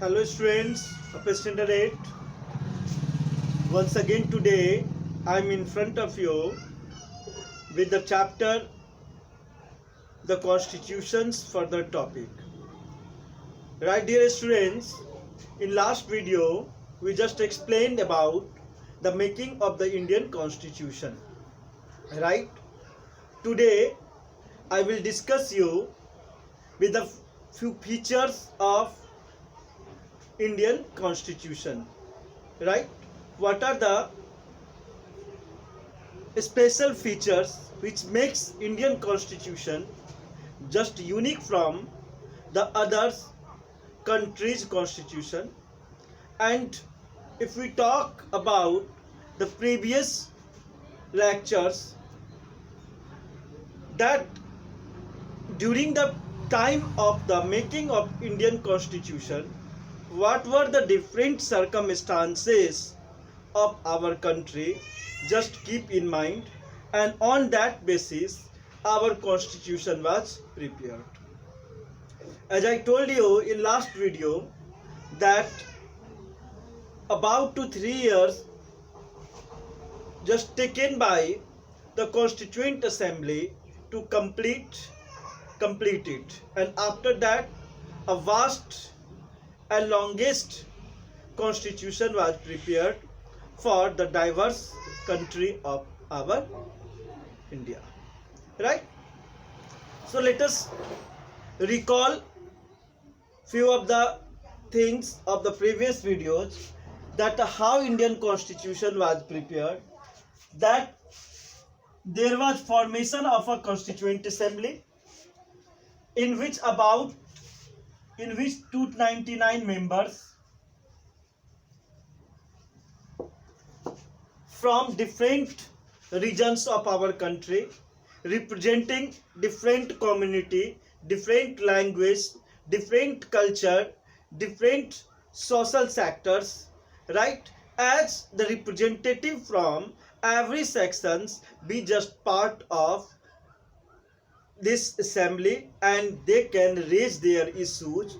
Hello students of Standard 8. Once again today I am in front of you with the chapter The Constitutions further topic. Right, dear students, in last video we just explained about the making of the Indian Constitution. Right? Today I will discuss you with a few features of Indian Constitution. Right? What are the special features which makes Indian Constitution just unique from the other countries' constitution? And if we talk about the previous lectures, that during the time of the making of Indian Constitution, what were the different circumstances of our country, just keep in mind, and on that basis our constitution was prepared. As I told you in last video that about 2-3 years just taken by the Constituent Assembly to complete it, and after that a vast and longest constitution was prepared for the diverse country of our India. Right? So let us recall few of the things of the previous videos, that how Indian Constitution was prepared, that there was formation of a Constituent Assembly in which 299 members from different regions of our country, representing different community, different language, different culture, different social sectors, right? As the representative from every sections be just part of this assembly, and they can raise their issues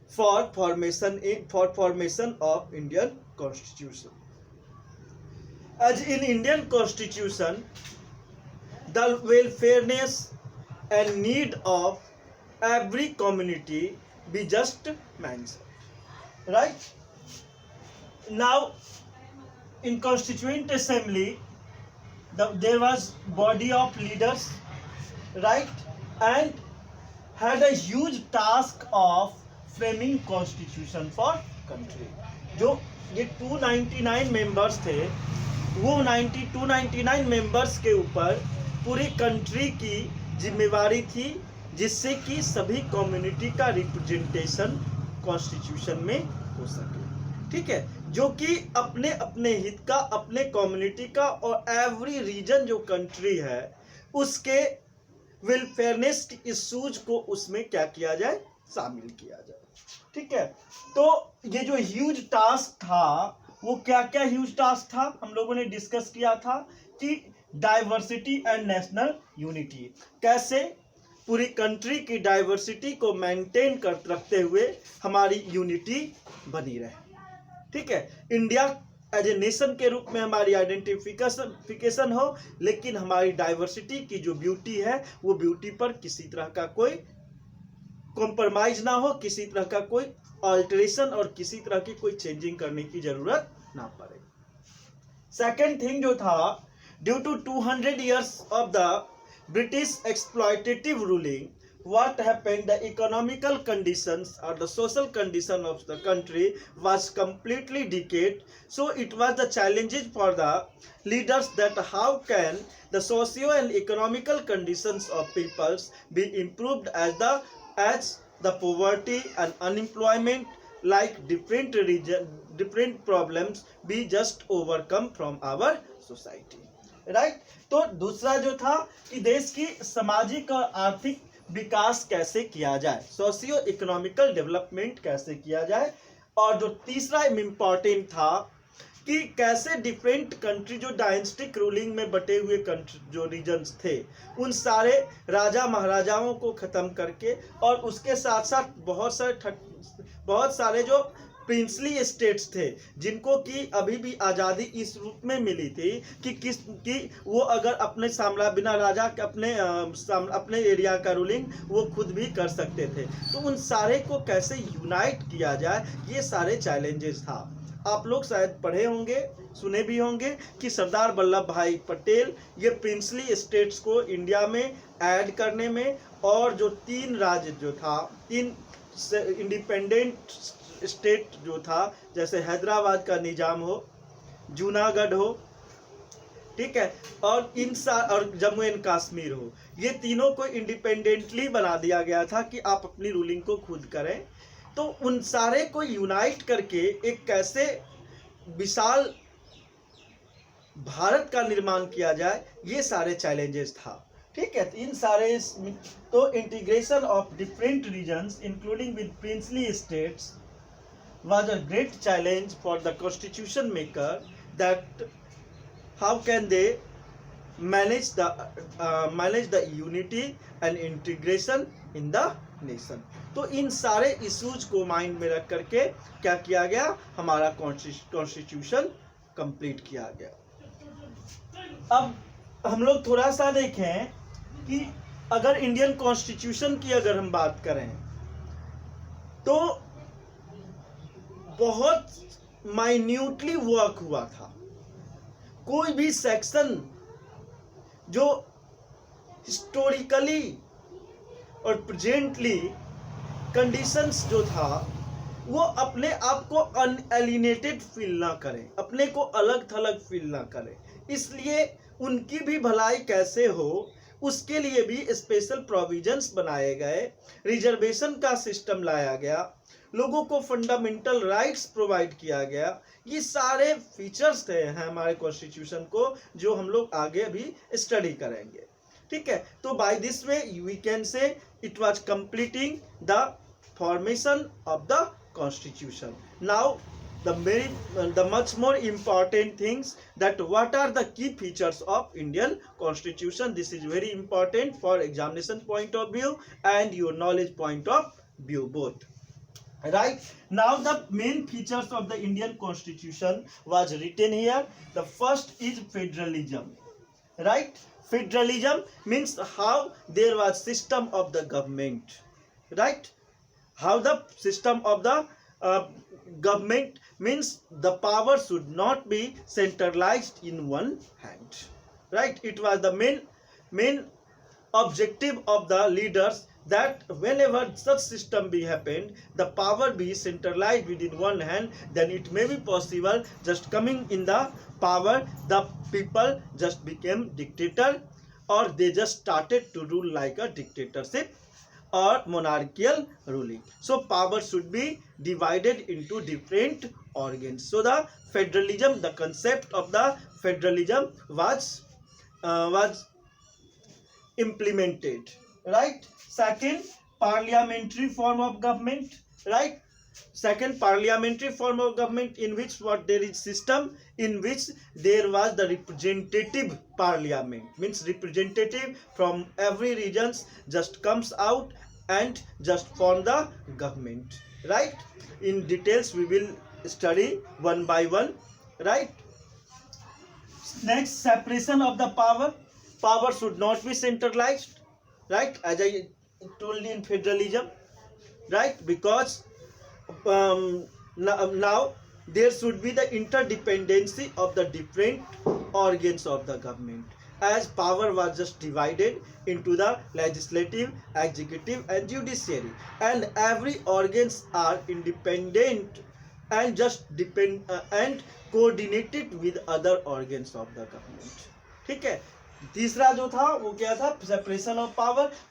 for formation of Indian Constitution. As in Indian Constitution, the welfareness and need of every community be just mentioned. Right? Now, in Constituent Assembly, there was body of leaders, right, and had a huge task of framing constitution for country. जो ये 299 members थे, वो 299 members के ऊपर पूरी country की जिम्मेवारी थी, जिससे कि सभी कम्युनिटी का रिप्रेजेंटेशन कॉन्स्टिट्यूशन में हो सके. ठीक है, जो कि अपने अपने हित का, अपने कम्युनिटी का और एवरी रीजन जो कंट्री है उसके वेलफेयरनेस इश्यूज को उसमें क्या किया जाए, शामिल किया जाए. ठीक है, तो ये जो ह्यूज टास्क था, वो क्या क्या ह्यूज टास्क था हम लोगों ने डिस्कस किया था कि डाइवर्सिटी एंड नेशनल यूनिटी, कैसे पूरी कंट्री की डाइवर्सिटी को मेंटेन कर रखते हुए हमारी यूनिटी बनी रहे. ठीक है, इंडिया एज ए नेशन के रूप में हमारी आइडेंटिफिकेशन हो, लेकिन हमारी डाइवर्सिटी की जो ब्यूटी है वो ब्यूटी पर किसी तरह का कोई कॉम्प्रोमाइज ना हो, किसी तरह का कोई अल्टरेशन और किसी तरह की कोई चेंजिंग करने की जरूरत ना पड़े. सेकेंड थिंग जो था, due to 200 years of the British exploitative ruling, what happened, the economical conditions or the social condition of the country was completely decayed. So it was the challenges for the leaders that how can the socio and economical conditions of peoples be improved as the poverty and unemployment, like different problems be just overcome from our society. Right? तो दूसरा जो था कि देश की सामाजिक और आर्थिक विकास कैसे किया जाए, सोशियो इकोनॉमिकल डेवलपमेंट कैसे किया जाए, और जो तीसरा इम्पॉर्टेंट था कि कैसे डिफरेंट कंट्री जो डायनेस्टिक रूलिंग में बटे हुए कंट्री जो रीजन्स थे उन सारे राजा महाराजाओं को ख़त्म करके और उसके साथ साथ बहुत सारे बहुत सारे जो प्रिंसली स्टेट्स थे जिनको कि अभी भी आज़ादी इस रूप में मिली थी कि वो अगर अपने साम्राज्य बिना राजा के अपने एरिया का रूलिंग वो खुद भी कर सकते थे। तो उन सारे को कैसे यूनाइट किया जाए, ये सारे चैलेंजेस था। आप लोग शायद पढ़े होंगे, सुने भी होंगे कि सरदार वल्लभ भाई पटेल ये प्रिंसली स्टेट्स को इंडिया में ऐड करने में, और जो 3 राज्य जो था, 3 इंडिपेंडेंट स्टेट जो था, जैसे हैदराबाद का निजाम हो, जूनागढ़ हो, ठीक है, और और जम्मू एंड कश्मीर हो, ये तीनों को इंडिपेंडेंटली बना दिया गया था कि आप अपनी रूलिंग को खुद करें। तो उन सारे को यूनाइट करके एक कैसे विशाल भारत का निर्माण किया जाए, ये सारे चैलेंजेस था। ठीक है, इन सारे तो integration of different regions including with princely states was a great challenge for the constitution maker, that how can they manage the unity and integration in the nation। तो इन सारे इश्यूज को माइंड में रख करके क्या किया गया, हमारा कॉन्स्टिट्यूशन कंप्लीट किया गया। अब हम लोग थोड़ा सा देखें कि अगर इंडियन कॉन्स्टिट्यूशन की अगर हम बात करें तो बहुत माइन्यूटली वर्क हुआ था। कोई भी सेक्शन जो हिस्टोरिकली और प्रेजेंटली कंडीशंस जो था वो अपने आप को अनएलिनेटेड फील ना करे, अपने को अलग थलग फील ना करे। इसलिए उनकी भी भलाई कैसे हो उसके लिए भी स्पेशल प्रोविजंस बनाए गए, रिजर्वेशन का सिस्टम लाया गया, लोगों को फंडामेंटल राइट्स प्रोवाइड किया गया। ये सारे फीचर्स थे हैं हमारे कॉन्स्टिट्यूशन को, जो हम लोग आगे अभी स्टडी करेंगे। ठीक है, तो by this way we can say it was completing the formation of the constitution. Now the much more important things, that what are the key features of Indian Constitution. This is very important for examination point of view and your knowledge point of view both. Right, now the main features of the Indian Constitution was written here. The first is federalism. Right, federalism means how there was system of the government. Right, how the system of the government means the power should not be centralized in one hand. Right, it was the main objective of the leaders, that whenever such system be happened, the power be centralized within one hand, then it may be possible just coming in the power, the people just became dictator, or they just started to rule like a dictatorship or monarchical ruling. So power should be divided into different organs. So the federalism, the concept of the federalism was implemented. Right, second, parliamentary form of government. Right, second, parliamentary form of government, in which what there is system in which there was the representative parliament, means representative from every regions just comes out and just form the government. Right, in details we will study one by one. Right, next, separation of the power should not be centralized. Right, as I told you in federalism. Right, because now there should be the interdependency of the different organs of the government, as power was just divided into the legislative, executive and judiciary, and every organs are independent and just depend and coordinated with other organs of the government. ठीक है, तीसरा जो था वो क्या था, separation of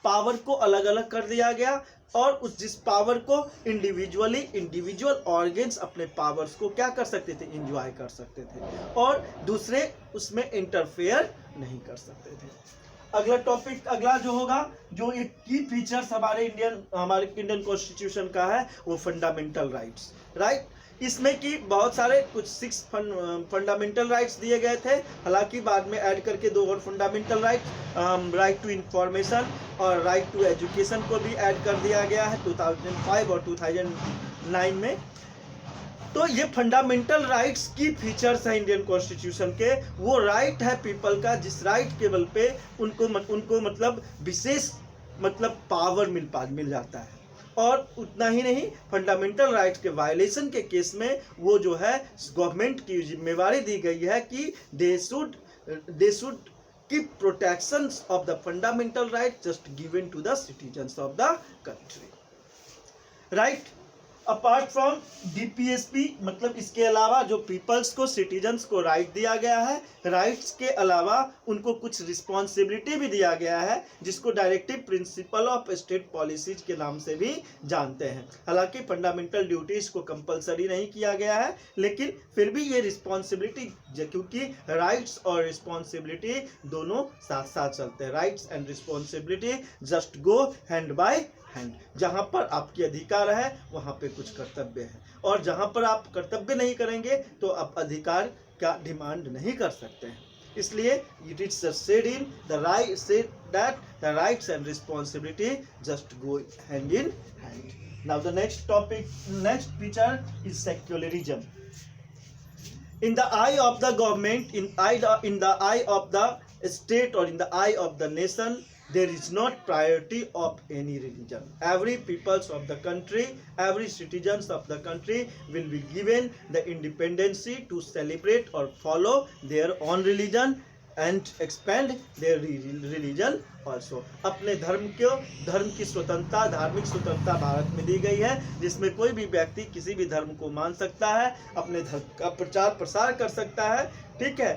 power को अलग अलग कर दिया गया, और उस जिस पावर को इंडिविजुअल ऑर्गन्स अपने पावर्स को क्या कर सकते थे, एंजॉय कर सकते थे, और दूसरे उसमें इंटरफेयर नहीं कर सकते थे। अगला टॉपिक, अगला जो होगा, जो एक की फीचर्स हमारे इंडियन कॉन्स्टिट्यूशन का है, वो फंडामेंटल राइट्स। राइट, इसमें कि बहुत सारे कुछ 6 फंडामेंटल राइट्स दिए गए थे, हालांकि बाद में ऐड करके 2 और फंडामेंटल राइट टू इंफॉर्मेशन और राइट टू एजुकेशन को भी ऐड कर दिया गया है 2005 और 9 में। तो ये फंडामेंटल राइट्स की फीचर्स है इंडियन कॉन्स्टिट्यूशन के। वो राइट है पीपल का जिस राइट के बल पे उनको मतलब विशेष मतलब पावर मिल जाता है। और उतना ही नहीं, फंडामेंटल राइट्स के वायलेशन के केस में वो जो है गवर्नमेंट की जिम्मेवारी दी गई है कि they should keep protection of the fundamental right just given to the citizens of the country. Right apart from DPSP, मतलब इसके अलावा जो पीपल्स को, सिटीजन्स को राइट दिया गया है, राइट्स के अलावा उनको कुछ रिस्पॉन्सिबिलिटी भी दिया गया है जिसको directive principle of state policies के नाम से भी जानते हैं। हालांकि फंडामेंटल ड्यूटीज को कंपलसरी नहीं किया गया है, लेकिन फिर भी ये रिस्पॉन्सिबिलिटी, क्योंकि राइट्स और रिस्पॉन्सिबिलिटी दोनों साथ साथ चलते हैं। Rights and responsibility just go hand by hand. जहां पर आपके अधिकार है वहां पे कुछ कर्तव्य है, और जहां पर आप कर्तव्य नहीं करेंगे तो आप अधिकार का डिमांड नहीं कर सकते हैं। इसलिए it is said in the right said that the rights and responsibility just go hand in hand. Now the next topic, next feature is secularism. In the eye of the government, in the eye of the state, or in the eye of the nation, there is not priority of any religion. Every peoples of the country, every citizens of the country will be given the independency to celebrate or follow their own religion and expand their religion also. अपने धर्म की स्वतंत्रता, धार्मिक स्वतंत्रता भारत में दी गई है, जिसमें कोई भी व्यक्ति किसी भी धर्म को मान सकता है, अपने धर्म का प्रचार प्रसार कर सकता है, ठीक है।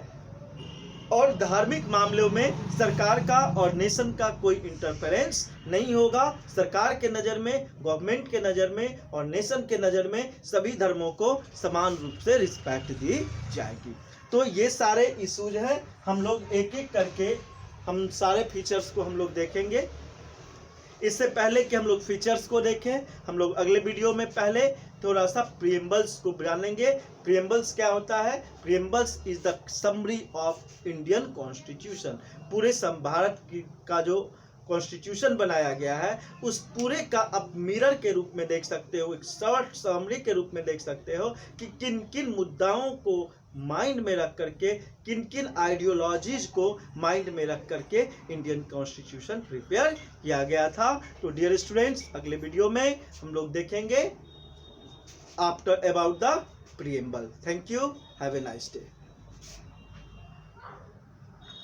और धार्मिक मामलों में सरकार का और नेशन का कोई इंटरफेरेंस नहीं होगा। सरकार के नज़र में, गवर्नमेंट के नज़र में और नेशन के नज़र में सभी धर्मों को समान रूप से रिस्पेक्ट दी जाएगी। तो ये सारे इश्यूज हैं, हम लोग एक एक करके हम सारे फीचर्स को हम लोग देखेंगे। इससे पहले कि हम लोग फीचर्स को देखें, हम लोग अगले वीडियो में पहले थोड़ा सा प्रीएम्बल्स को जानेंगे। प्रीएम्बल्स क्या होता है? Preambles is the summary of Indian constitution. पूरे भारत का जो कॉन्स्टिट्यूशन बनाया गया है उस पूरे का आप मिरर के रूप में देख सकते हो, एक शॉर्ट समरी के रूप में देख सकते हो कि किन किन मुद्दाओं को माइंड में रख करके, किन किन आइडियोलॉजीज को माइंड में रख करके इंडियन कॉन्स्टिट्यूशन प्रिपेयर किया गया था। तो डियर स्टूडेंट्स, अगले वीडियो में हम लोग देखेंगे after about the preamble. Thank you, have a nice day.